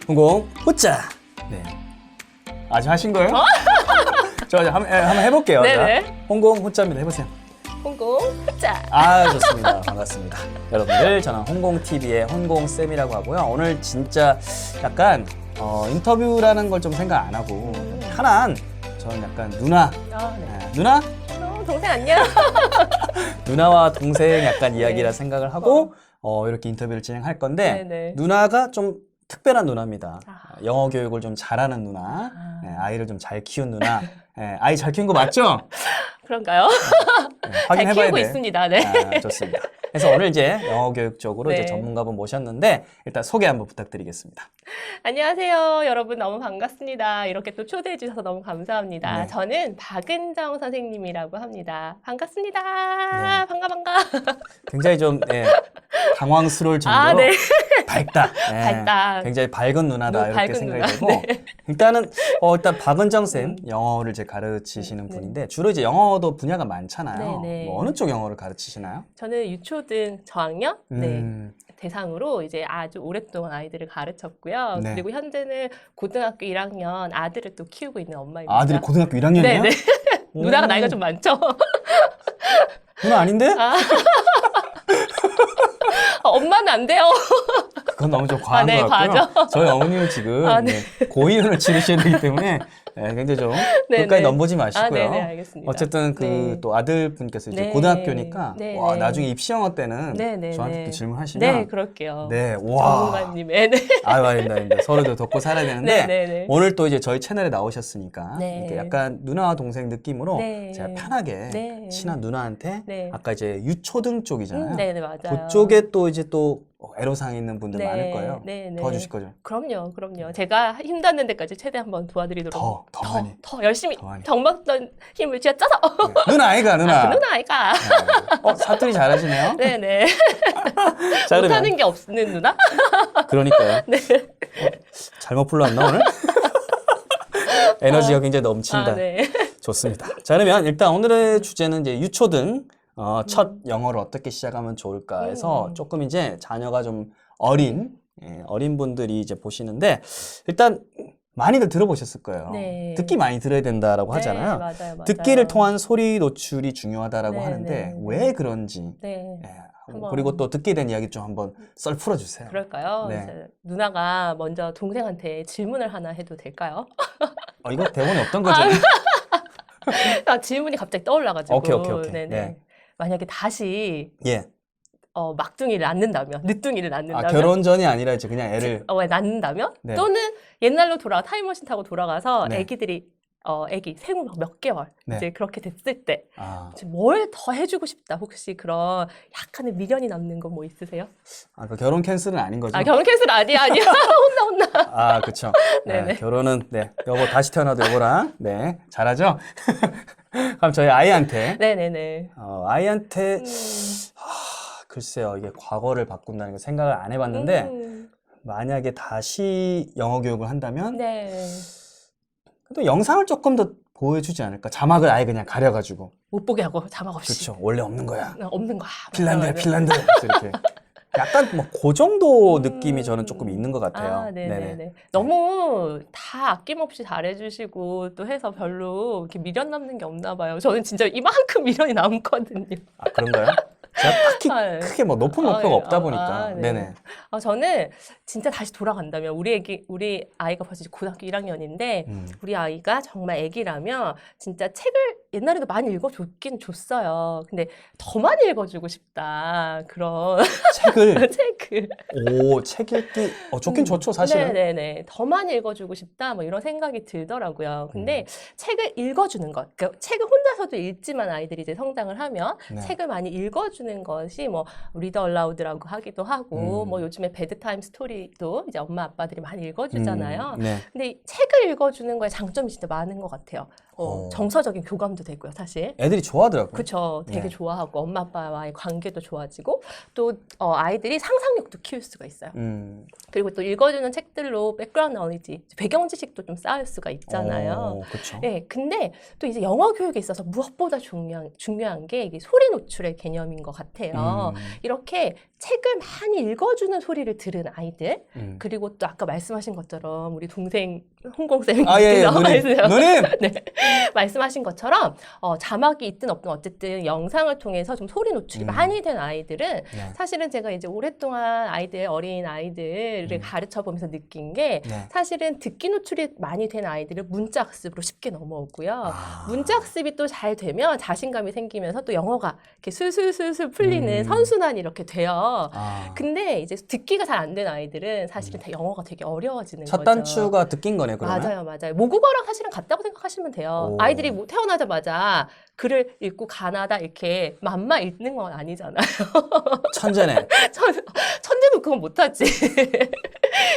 홍콩 호짜. 네. 아직 하신 거예요? 저 한번 해볼게요. 네네. 자, 홍콩 호짜입니다. 해보세요. 홍콩 후짜. 아, 좋습니다. 반갑습니다. 여러분들, 저는 홍콩TV의 홍콩쌤이라고 하고요. 오늘 진짜 약간 인터뷰라는 걸 좀 생각 안 하고 편한, 저는 약간 누나. 아, 네. 네, 누나? 동생 안녕. 누나와 동생 약간 이야기라 생각을 하고 이렇게 인터뷰를 진행할 건데 네네. 누나가 좀 특별한 누나입니다. 아. 영어 교육을 좀 잘하는 누나, 아. 네, 아이를 좀 잘 키운 누나. 네, 아이 잘 키운 거 맞죠? 그런가요? 네, 잘 확인해봐야 키우고 돼. 있습니다. 네. 아, 좋습니다. 그래서 오늘 이제 영어 교육 쪽으로 이제 네. 전문가분 모셨는데 일단 소개 한번 부탁드리겠습니다. 안녕하세요. 여러분 너무 반갑습니다. 이렇게 또 초대해 주셔서 너무 감사합니다. 네. 저는 박은정 선생님이라고 합니다. 반갑습니다. 네. 반가. 굉장히 좀 당황스러울 정도로 아, 네. 밝다. 네, 밝다. 굉장히 밝은 누나다 이렇게 밝은 생각이 누나. 되고 네. 일단은 일단 박은정 쌤 영어를 이제 가르치시는 네. 분인데 주로 이제 영어도 분야가 많잖아요. 네, 네. 뭐 어느 쪽 영어를 가르치시나요? 저는 유초등 저학년 네. 음, 대상으로 이제 아주 오랫동안 아이들을 가르쳤고요. 네. 그리고 현재는 고등학교 1학년 아들을 또 키우고 있는 엄마입니다. 아들이 고등학교 1학년이에요? 네네. 누나가 나이가 좀 많죠? 누나 아닌데? 아. 엄마는 안 돼요. 그건 너무 좀 과한 네, 것 같고요. 과하죠? 저희 어머님은 지금 아, 네. 고이윤을 치르셔야 되기 때문에 굉장히 좀 네, 끝까지 네. 넘보지 마시고요. 아, 네네, 알겠습니다. 어쨌든 그 네. 또 아들분께서 이제 네. 고등학교니까 네, 와 네. 나중에 입시 영어 때는 네, 네, 저한테 네. 또 질문하시면 네, 그럴게요. 네, 와. 전문가님의 네. 아유, 아닙니다. 서로도 돕고 살아야 되는데 네, 네, 네. 오늘 또 이제 저희 채널에 나오셨으니까 네. 이렇게 약간 누나와 동생 느낌으로 네. 제가 편하게 네. 친한 누나한테 네. 아까 이제 유초등 쪽이잖아요. 네네, 맞아요. 그쪽에 또 이제 또 애로사항 있는 분들 많을 거예요. 네, 네. 도와주실 거죠? 그럼요. 제가 힘닿는 데까지 최대 한번 도와드리도록. 더 많이. 더 열심히. 더 많이. 정박던 힘을 쥐어짜서. 네. 누나 아이가 누나. 아, 그 누나 아이가. 네. 사투리 잘하시네요. 네네. 자, 그러면 못하는 게 없는 누나? 그러니까요. 네. 잘못 불렀나 오늘? 에너지가 굉장히 넘친다. 아, 네. 좋습니다. 자, 그러면 일단 오늘의 주제는 이제 유초등 첫 영어를 어떻게 시작하면 좋을까 해서 조금 이제 자녀가 좀 어린 분들이 이제 보시는데 일단 많이들 들어보셨을 거예요. 네. 듣기 많이 들어야 된다라고 하잖아요. 네, 맞아요. 듣기를 통한 소리 노출이 중요하다라고 네, 하는데 네, 왜 그런지 네. 한번. 그리고 또 듣게 된 이야기 좀 한번 썰 풀어주세요. 그럴까요? 네. 이제 누나가 먼저 동생한테 질문을 하나 해도 될까요? 이거 대본에 없던 거죠? 아, 질문이 갑자기 떠올라가지고. 오케이. 네네. 네. 만약에 다시 예. 막둥이를 낳는다면, 늦둥이를 낳는다면. 결혼 전이 아니라 이제 그냥 애를 낳는다면? 네. 또는 옛날로 타임머신 타고 돌아가서 네. 애기들이, 애기 생후 몇 개월, 네. 이제 그렇게 됐을 때, 아, 뭘 더 해주고 싶다. 혹시 그런 약간의 미련이 남는 거 뭐 있으세요? 그 결혼 캔슬은 아닌 거죠? 아, 결혼 캔슬 아니야. 혼나. 아, 그쵸. 네네. 결혼은, 여보, 다시 태어나도 여보랑, 잘하죠? 그럼 저희 아이한테, 네네네. 아이한테, 글쎄요, 이게 과거를 바꾼다는 거 생각을 안 해봤는데, 만약에 다시 영어 교육을 한다면, 네. 또 영상을 조금 더 보여주지 않을까? 자막을 아예 그냥 가려가지고. 못 보게 하고 자막 없이. 그쵸. 원래 없는 거야. 없는 거야. 핀란드야, 맞아. 핀란드. 이렇게. 약간 그 정도 느낌이 저는 조금 있는 것 같아요. 아, 네네네. 너무 다 아낌없이 잘해주시고 또 해서 별로 이렇게 미련 남는 게 없나 봐요. 저는 진짜 이만큼 미련이 남거든요. 아, 그런가요? 제가 딱히 아, 네. 크게 높은 목표가 예. 없다 보니까. 네. 네네. 저는 진짜 다시 돌아간다면 우리 아이가 벌써 이제 고등학교 1학년인데 우리 아이가 정말 애기라면 진짜 책을 옛날에도 많이 읽어줬긴 줬어요. 근데 더 많이 읽어주고 싶다. 그런 책을, 책을. 책 읽기, 좋긴 좋죠, 사실은. 네네네. 더 많이 읽어주고 싶다. 뭐 이런 생각이 들더라고요. 근데 책을 읽어주는 것. 그러니까 책을 혼자서도 읽지만 아이들이 이제 성장을 하면 네. 책을 많이 읽어주는 것이 뭐 리더 얼라우드라고 하기도 하고 뭐 요즘에 베드타임 스토리도 이제 엄마 아빠들이 많이 읽어주잖아요. 네. 근데 이 책을 읽어주는 거에 장점이 진짜 많은 것 같아요. 정서적인 교감도 도움도 되고요, 사실. 애들이 좋아하더라고요. 그쵸. 되게 네. 좋아하고 엄마 아빠와의 관계도 좋아지고 또 아이들이 상상력도 키울 수가 있어요. 그리고 또 읽어주는 책들로 백그라운드 너리지, 배경 지식도 좀 쌓을 수가 있잖아요. 그렇죠. 네, 근데 또 이제 영어 교육에 있어서 무엇보다 중요한 게 이게 소리 노출의 개념인 것 같아요. 이렇게 책을 많이 읽어주는 소리를 들은 아이들, 그리고 또 아까 말씀하신 것처럼 우리 동생 홍콩쌤이 나와 있어요. 누님! 네. 말씀하신 것처럼 자막이 있든 없든 어쨌든 영상을 통해서 좀 소리 노출이 많이 된 아이들은 사실은 제가 이제 오랫동안 어린 아이들을 가르쳐 보면서 느낀 게 사실은 듣기 노출이 많이 된 아이들은 문자 학습으로 쉽게 넘어오고요. 문자 학습이 또 잘 되면 자신감이 생기면서 또 영어가 이렇게 술술술술 풀리는 선순환이 이렇게 돼요. 근데 이제 듣기가 잘 안 된 아이들은 사실은 영어가 되게 어려워지는 첫 거죠. 단추가 듣기인 거네, 그러면? 맞아요. 모국어랑 사실은 같다고 생각하시면 돼요. 아이들이 태어나자마자 글을 읽고 가나다 이렇게 맘마 읽는 건 아니잖아요. 천재네. 천재도 그건 못하지.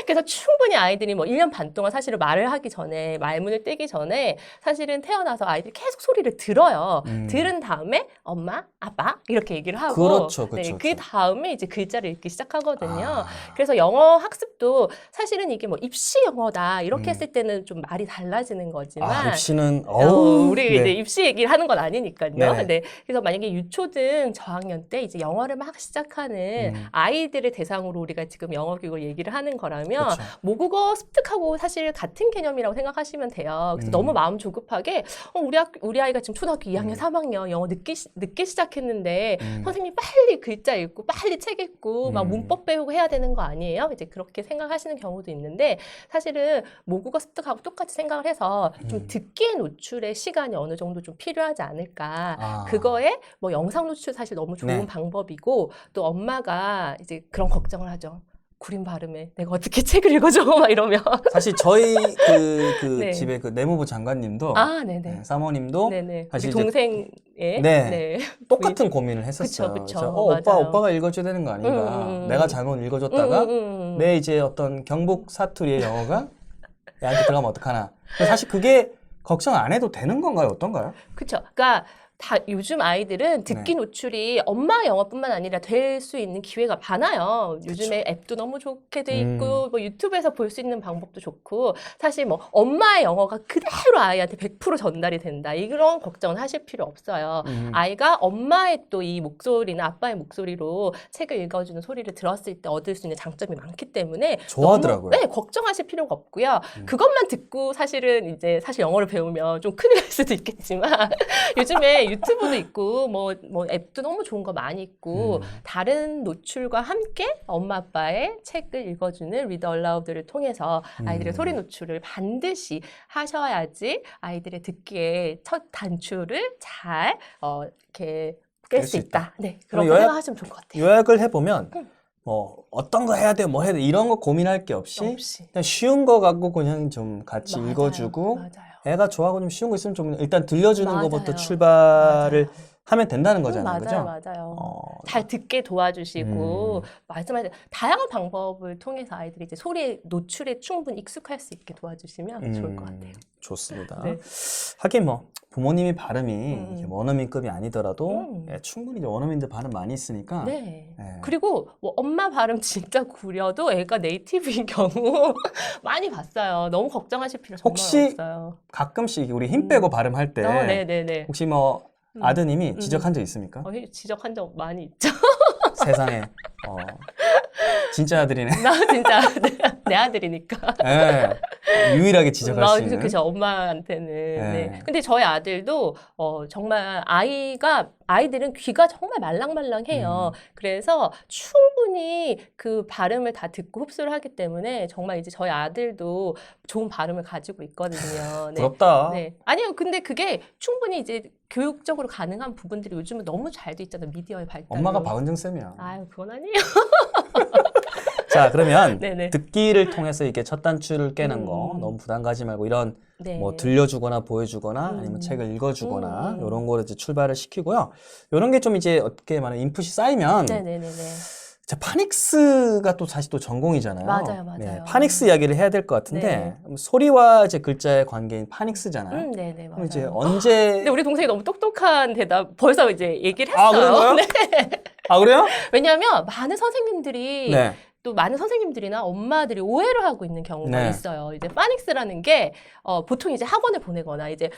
그래서 충분히 아이들이 뭐 1년 반 동안 사실은 말을 하기 전에, 말문을 떼기 전에 사실은 태어나서 아이들이 계속 소리를 들어요. 들은 다음에 엄마, 아빠 이렇게 얘기를 하고 그렇죠. 네, 그 다음에 이제 글자를 읽기 시작하거든요. 그래서 영어 학습도 사실은 이게 뭐 입시 영어다 이렇게 했을 때는 좀 말이 달라지는 거지만 입시는 우리 이제 입시 얘기를 하는 건 아니니까요. 네네. 네. 그래서 만약에 유초등 저학년 때 이제 영어를 막 시작하는 아이들을 대상으로 우리가 지금 영어 교육을 얘기를 하는 거라면 그쵸. 모국어 습득하고 사실 같은 개념이라고 생각하시면 돼요. 그래서 너무 마음 조급하게 우리 아이가 지금 초등학교 2학년, 3학년 영어 늦게 시작했는데 선생님 빨리 글자 읽고 빨리 책 읽고 막 문법 배우고 해야 되는 거 아니에요? 이제 그렇게 생각하시는 경우도 있는데 사실은 모국어 습득하고 똑같이 생각을 해서 좀 듣기의 노출의 시간이 어느 정도 좀 필요하지 않을까. 그거에 뭐 영상 노출 사실 너무 좋은 방법이고 또 엄마가 이제 그런 걱정을 하죠. 구린 발음에 내가 어떻게 책을 읽어줘 막 이러면 사실 저희 네. 집에 그 내무부 장관님도 네네. 사모님도 네네. 사실 우리 동생의 똑같은 고민을 했었어요. 그쵸. 그래서 오빠가 읽어줘야 되는 거 아닌가. 내가 잘못 읽어줬다가 내 이제 어떤 경북 사투리의 영어가 애한테 들어가면 어떡하나. 사실 그게 걱정 안 해도 되는 건가요? 어떤가요? 그렇죠. 그러니까 요즘 아이들은 듣기 노출이 엄마 영어뿐만 아니라 될 수 있는 기회가 많아요. 요즘에 앱도 너무 좋게 돼 있고 뭐 유튜브에서 볼 수 있는 방법도 좋고 사실 뭐 엄마의 영어가 그대로 아이한테 100% 전달이 된다. 이런 걱정은 하실 필요 없어요. 아이가 엄마의 또 이 목소리나 아빠의 목소리로 책을 읽어주는 소리를 들었을 때 얻을 수 있는 장점이 많기 때문에 좋아하더라고요. 너무, 걱정하실 필요가 없고요. 그것만 듣고 사실 영어를 배우면 좀 큰일 날 수도 있겠지만 요즘에 유튜브도 있고 뭐 앱도 너무 좋은 거 많이 있고 다른 노출과 함께 엄마 아빠의 책을 읽어주는 Read Aloud를 통해서 아이들의 소리 노출을 반드시 하셔야지 아이들의 듣기에 첫 단추를 잘 이렇게 깰 수 있다. 네, 그렇게 생각하시면 좋을 것 같아요. 요약을 해보면 뭐 어떤 거 해야 돼, 뭐 해야 돼 이런 거 고민할 게 없이 그냥 쉬운 거 갖고 그냥 좀 같이 읽어주고 애가 좋아하고 좀 쉬운 거 있으면 좀 일단 들려주는 것부터 출발을 하면 된다는 거잖아요. 그죠? 맞아요. 잘 듣게 도와주시고 말씀하신 다양한 방법을 통해서 아이들이 이제 소리 노출에 충분히 익숙할 수 있게 도와주시면 좋을 것 같아요. 좋습니다. 네. 하긴 뭐 부모님이 발음이 이게 원어민급이 아니더라도 충분히 이제 원어민들 발음 많이 있으니까. 네. 그리고 뭐 엄마 발음 진짜 구려도 애가 네이티브인 경우 많이 봤어요. 너무 걱정하실 필요 정말 없어요. 가끔씩 우리 힘 빼고 발음할 때 네네네. 혹시 뭐 아드님이 지적한 적 있습니까? 지적한 적 많이 있죠. 세상에 진짜 아들이네. 나 진짜 내 아들이니까. 네. 유일하게 지적할 수 있는. 그죠, 엄마한테는. 네. 근데 저희 아들도 정말 아이들은 귀가 정말 말랑말랑해요. 그래서 충분히 그 발음을 다 듣고 흡수를 하기 때문에 정말 이제 저희 아들도 좋은 발음을 가지고 있거든요. 네. 부럽다. 네. 아니요, 근데 그게 충분히 이제 교육적으로 가능한 부분들이 요즘은 너무 잘 돼 있잖아요. 미디어의 발달로. 엄마가 박은정 쌤이야. 아유, 그건 아니에요. 자, 그러면 네네. 듣기를 통해서 이렇게 첫 단추를 깨는 거 너무 부담 가지 말고 이런 뭐 들려주거나 보여주거나 아니면 책을 읽어주거나 이런 거를 이제 출발을 시키고요. 이런 게 좀 이제 어떻게 말하면 인풋이 쌓이면 네네네네. 자, 파닉스가 또 사실 또 전공이잖아요. 맞아요, 맞아요. 네, 파닉스 이야기를 해야 될 것 같은데 소리와 이제 글자의 관계인 파닉스잖아요. 네네, 그럼 맞아요. 이제 언제? 근데 우리 동생이 너무 똑똑한 대답 벌써 이제 얘기를 아, 했어요. 그런가요? 네. 아, 그래요? 왜냐하면 많은 선생님들이 네. 또 많은 선생님들이나 엄마들이 오해를 하고 있는 경우가 네. 있어요. 이제 파닉스라는 게 보통 이제 학원을 보내거나 이제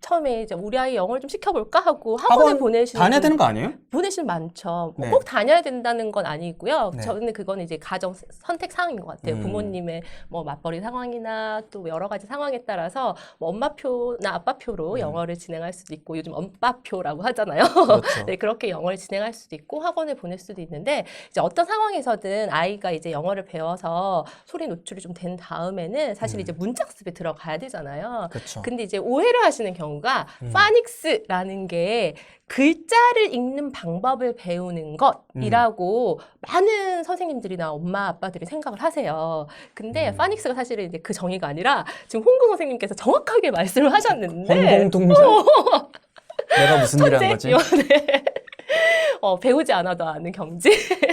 처음에 이제 우리 아이 영어를 좀 시켜볼까 하고 학원에 보내시는 다녀야 되는 거 아니에요? 보내시는 많죠. 네. 꼭 다녀야 된다는 건 아니고요. 네. 저는 그건 이제 가정 선택 사항인 것 같아요. 음. 부모님의 뭐 맞벌이 상황이나 또 여러 가지 상황에 따라서 뭐 엄마표나 아빠표로 영어를 진행할 수도 있고 요즘 엄빠표라고 하잖아요. 그렇죠. 네, 그렇게 영어를 진행할 수도 있고 학원을 보낼 수도 있는데 이제 어떤 상황에서든 아이가 이제 영어를 배워서 소리 노출이 좀 된 다음에는 사실 이제 문장습에 들어가야 되잖아요. 그렇죠. 근데 이제 오해를 하시는 경우가 파닉스라는 게 글자를 읽는 방법을 배우는 것이라고 많은 선생님들이나 엄마 아빠들이 생각을 하세요. 근데 파닉스가 사실은 이제 그 정의가 아니라 지금 홍구 선생님께서 정확하게 말씀을 하셨는데 홍콩통장? 내가 무슨 일 한 거지? 네. 배우지 않아도 아는 경지.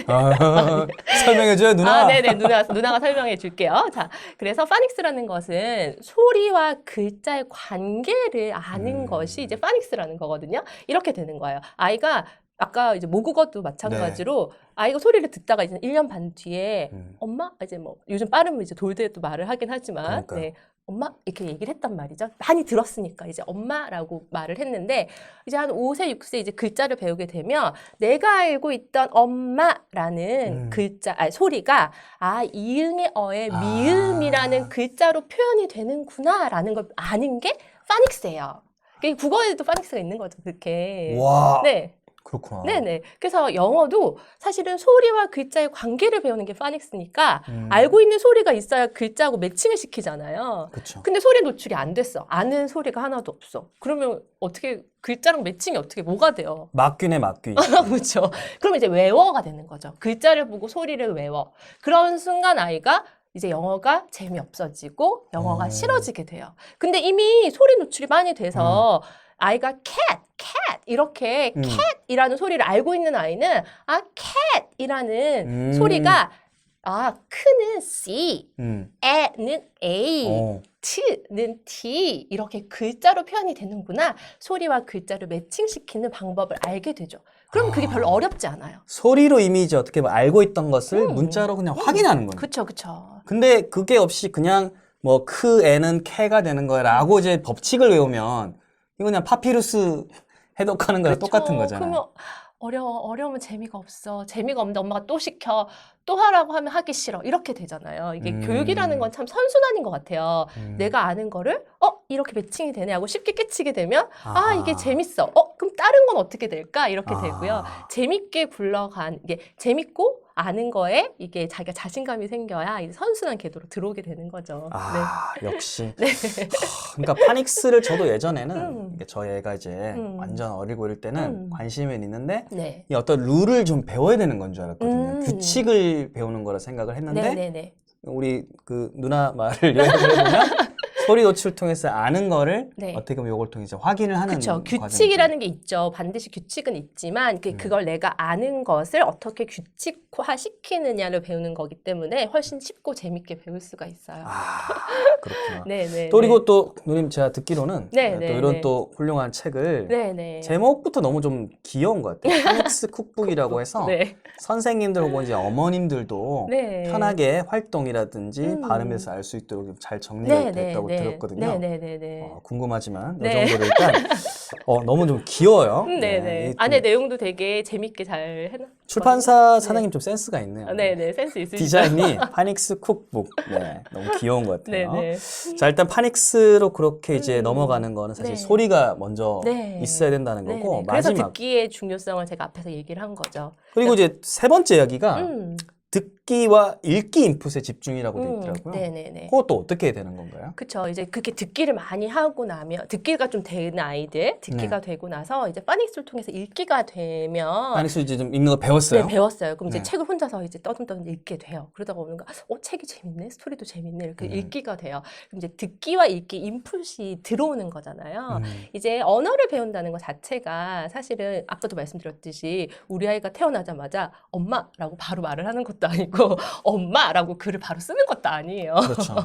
아, 설명해줘요, 누나. 아, 네네. 누나가 설명해 줄게요. 자, 그래서 파닉스라는 것은 소리와 글자의 관계를 아는 것이 이제 파닉스라는 거거든요. 이렇게 되는 거예요. 아이가 아까 이제 모국어도 마찬가지로 아이가 소리를 듣다가 이제 1년 반 뒤에 엄마? 이제 뭐 요즘 빠르면 이제 돌대도 말을 하긴 하지만 그러니까요. 네. 엄마? 이렇게 얘기를 했단 말이죠. 많이 들었으니까 이제 엄마라고 말을 했는데 이제 한 5세, 6세 이제 글자를 배우게 되면 내가 알고 있던 엄마라는 글자, 아니 소리가 이응의 어의 미음이라는 글자로 표현이 되는구나라는 걸 아는 게 파닉스예요. 국어에도 파닉스가 있는 거죠. 그렇게. 와. 네. 그렇구나. 네네. 그래서 영어도 사실은 소리와 글자의 관계를 배우는 게 파닉스니까 알고 있는 소리가 있어야 글자하고 매칭을 시키잖아요. 그렇죠. 근데 소리 노출이 안 됐어. 아는 소리가 하나도 없어. 그러면 어떻게 글자랑 매칭이 어떻게 뭐가 돼요? 막귀네, 막귀. 그렇죠. 그럼 이제 외워가 되는 거죠. 글자를 보고 소리를 외워. 그런 순간 아이가 이제 영어가 재미없어지고 영어가 싫어지게 돼요. 근데 이미 소리 노출이 많이 돼서 아이가 cat 이렇게 cat이라는 소리를 알고 있는 아이는 cat이라는 소리가 크는 C, 에는 A, T는 T 이렇게 글자로 표현이 되는구나. 소리와 글자를 매칭시키는 방법을 알게 되죠. 그럼 그게 별로 어렵지 않아요. 소리로 이미 이제 어떻게 보면 알고 있던 것을 문자로 그냥 확인하는 거예요. 그쵸, 그쵸. 근데 그게 없이 그냥 뭐 애는 캐가 되는 거라고 이제 법칙을 외우면 이거 그냥 파피루스 해독하는 거랑 똑같은 거잖아요. 그러면 어려우면 재미가 없어. 재미가 없는데 엄마가 또 시켜. 또 하라고 하면 하기 싫어. 이렇게 되잖아요. 이게 교육이라는 건 참 선순환인 것 같아요. 내가 아는 거를 이렇게 매칭이 되네 하고 쉽게 깨치게 되면 이게 재밌어. 그럼 다른 건 어떻게 될까? 이렇게 되고요. 재밌게 굴러간 이게 재밌고 아는 거에 이게 자기가 자신감이 생겨야 이제 선순환 궤도로 들어오게 되는 거죠. 역시. 그러니까 파닉스를 저도 예전에는 이게 저희 애가 이제 완전 어리고 이럴 때는 관심은 있는데 이 어떤 룰을 좀 배워야 되는 건 줄 알았거든요. 규칙을 배우는 거라 생각을 했는데 우리 그 누나 말을 요약을 해보면 소리 노출을 통해서 아는 거를 어떻게 보면 이걸 통해서 확인을 하는 그렇죠. 규칙이라는 게 있죠. 반드시 규칙은 있지만 그걸 내가 아는 것을 어떻게 규칙화 시키느냐를 배우는 거기 때문에 훨씬 쉽고 재밌게 배울 수가 있어요. 그렇구나. 네네. 또 그리고 또 누님 제가 듣기로는 또 네네. 이런 또 훌륭한 책을 네네. 제목부터 너무 좀 귀여운 것 같아요. 파닉스 쿡북이라고 해서 선생님들 혹은 이제 어머님들도 편하게 활동이라든지 발음에서 알 수 있도록 잘 정리가 됐다고 들었거든요. 궁금하지만 이 정도로 일단 너무 좀 귀여워요. 네네. 안에 내용도 되게 재밌게 잘 해놨. 출판사 사장님 좀 센스가 있네요. 네네, 센스 있으시죠. 디자인이 파닉스 쿡북. 너무 귀여운 것 같아요. 네네. 자, 일단 파닉스로 그렇게 이제 넘어가는 거는 사실 소리가 먼저 있어야 된다는 거고 그래서 마지막 듣기의 중요성을 제가 앞에서 얘기를 한 거죠. 그리고 이제 세 번째 이야기가 듣기와 읽기 인풋에 집중이라고 돼 있더라고요. 네네네. 그것도 어떻게 되는 건가요? 그쵸. 이제 그렇게 듣기를 많이 하고 나면, 듣기가 좀 되는 아이들, 듣기가 되고 나서 이제 파닉스를 통해서 읽기가 되면. 파닉스 이제 좀 읽는 거 배웠어요? 네, 배웠어요. 그럼 이제 네. 책을 혼자서 이제 떠듬떠듬 읽게 돼요. 그러다가 보니까, 책이 재밌네? 스토리도 재밌네? 이렇게 읽기가 돼요. 그럼 이제 듣기와 읽기 인풋이 들어오는 거잖아요. 이제 언어를 배운다는 것 자체가 사실은 아까도 말씀드렸듯이 우리 아이가 태어나자마자 엄마라고 바로 말을 하는 것도 아니고 엄마라고 글을 바로 쓰는 것도 아니에요. 그렇죠.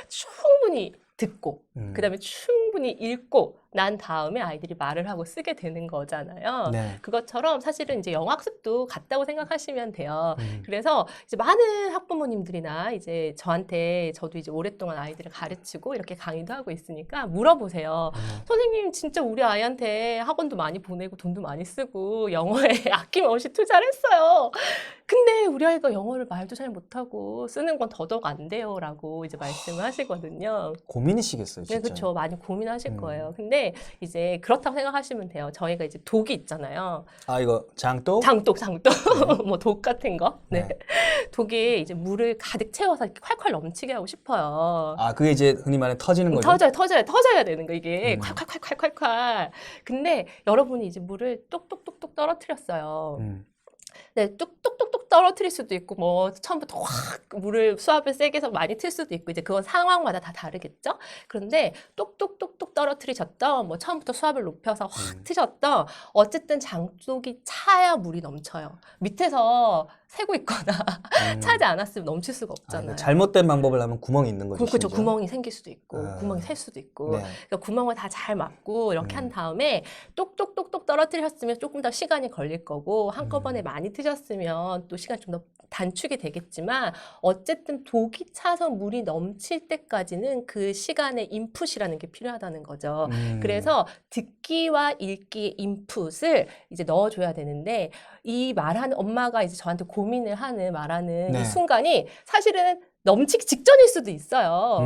충분히 듣고 그다음에 음. 충분히 읽고 난 다음에 아이들이 말을 하고 쓰게 되는 거잖아요. 네. 그것처럼 사실은 이제 영학습도 같다고 생각하시면 돼요. 음. 그래서 이제 많은 학부모님들이나 이제 저한테 저도 이제 오랫동안 아이들을 가르치고 이렇게 강의도 하고 있으니까 물어보세요. 선생님 진짜 우리 아이한테 학원도 많이 보내고 돈도 많이 쓰고 영어에 아낌없이 투자를 했어요. 근데 우리 아이가 영어를 말도 잘 못하고 쓰는 건 더더욱 안 돼요라고 이제 말씀을 하시거든요. 고민이시겠어요, 진짜. 네, 그렇죠. 많이 고민하실 거예요. 근데 이제 그렇다고 생각하시면 돼요. 저희가 이제 독이 있잖아요. 아, 이거 장독? 장독. 뭐 독 같은 거. 네. 네. 독에 이제 물을 가득 채워서 이렇게 콸콸 넘치게 하고 싶어요. 아, 그게 이제 흔히 말하는 터지는 거죠? 터져야 되는 거, 이게. 콸콸콸콸콸콸. 근데 여러분이 이제 물을 똑똑똑똑 떨어뜨렸어요. 네, 뚝뚝뚝뚝 떨어뜨릴 수도 있고, 뭐, 처음부터 확 물을 수압을 세게 해서 많이 틀 수도 있고, 이제 그건 상황마다 다 다르겠죠? 그런데 똑똑똑똑 떨어뜨리셨던, 뭐, 처음부터 수압을 높여서 확 트셨던, 어쨌든 장독이 차야 물이 넘쳐요. 밑에서 새고 있거나 차지 않았으면 넘칠 수가 없잖아요. 잘못된 방법을 하면 구멍이 있는 거죠. 그렇죠. 심지어. 구멍이 생길 수도 있고, 구멍이 셀 수도 있고. 네. 그러니까 구멍을 다 잘 막고 이렇게 한 다음에 똑똑똑똑 떨어뜨리셨으면 조금 더 시간이 걸릴 거고, 한꺼번에 많이 트셨으면 또 시간이 좀 더 단축이 되겠지만, 어쨌든 독이 차서 물이 넘칠 때까지는 그 시간의 인풋이라는 게 필요하다는 거죠. 그래서 듣기와 읽기의 인풋을 이제 넣어줘야 되는데, 이 말하는 엄마가 이제 저한테 고민을 하는 말하는 네. 이 순간이 사실은 넘치기 직전일 수도 있어요.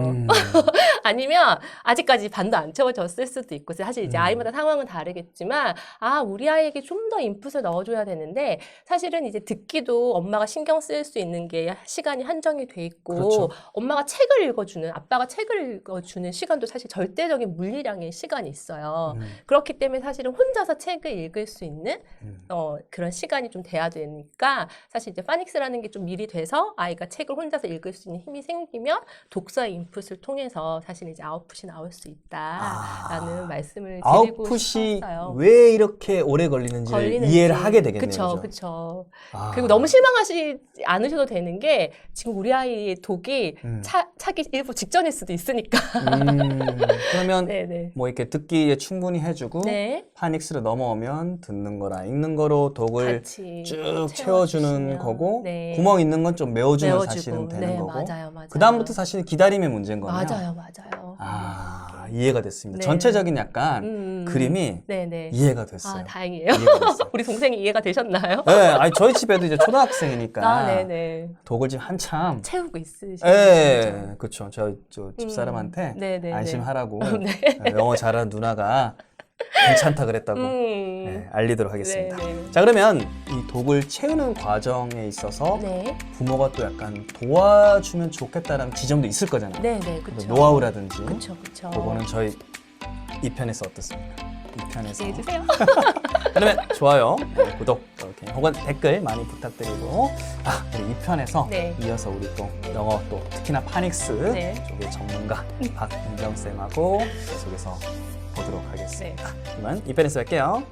아니면 아직까지 반도 안 채워졌을 수도 있고, 사실 이제 아이마다 상황은 다르겠지만, 우리 아이에게 좀 더 인풋을 넣어줘야 되는데, 사실은 이제 듣기도 엄마가 신경 쓸 수 있는 게 시간이 한정이 돼 있고, 그렇죠. 엄마가 책을 읽어주는, 아빠가 책을 읽어주는 시간도 사실 절대적인 물리량의 시간이 있어요. 그렇기 때문에 사실은 혼자서 책을 읽을 수 있는 그런 시간이 좀 돼야 되니까, 사실 이제 파닉스라는 게 좀 미리 돼서 아이가 책을 혼자서 읽을 수 있는 힘이 생기면 독서의 인풋을 통해서 사실 이제 아웃풋이 나올 수 있다라는 말씀을 드리고 아웃풋이 싶었어요. 왜 이렇게 오래 걸리는지를 이해를 하게 되겠네요. 그렇죠. 그리고 너무 실망하지 않으셔도 되는 게, 지금 우리 아이의 독이 차기 일부 직전일 수도 있으니까. 그러면 네네. 뭐 이렇게 듣기에 충분히 해주고 네. 파닉스로 넘어오면 듣는 거랑 읽는 거로 독을 같이 쭉 채워주는 거고, 네. 구멍 있는 건 좀 메워주면 메워주고. 사실은 되는 네, 거고, 맞아요. 그 다음부터 사실 기다림의 문제인 거네요. 맞아요. 이해가 됐습니다. 네. 전체적인 약간 그림이 네네. 이해가 됐어요. 다행이에요. 이해가 됐어요. 우리 동생이 이해가 되셨나요? 네, 아니 저희 집에도 이제 초등학생이니까 네네. 독을 지금 한참 채우고 있으시죠. 네, 그렇죠. 저 집사람한테 네네네. 안심하라고 네. 영어 잘하는 누나가 괜찮다 그랬다고 네, 알리도록 하겠습니다. 네네. 자, 그러면 이 독을 채우는 과정에 있어서 네. 부모가 또 약간 도와주면 좋겠다라는 지점도 있을 거잖아요. 네네. 그쵸. 노하우라든지 그쵸. 그거는 저희 2편에서 어떻습니까? 2편에서 기대해 주세요. 그러면 좋아요, 구독 이렇게 혹은 댓글 많이 부탁드리고, 우리 2편에서 네. 이어서 우리 또 영어 또 특히나 파닉스 네. 쪽의 전문가 박은정 쌤하고 계속해서 보도록 하겠습니다. 그러면 2편에서 뵐게요.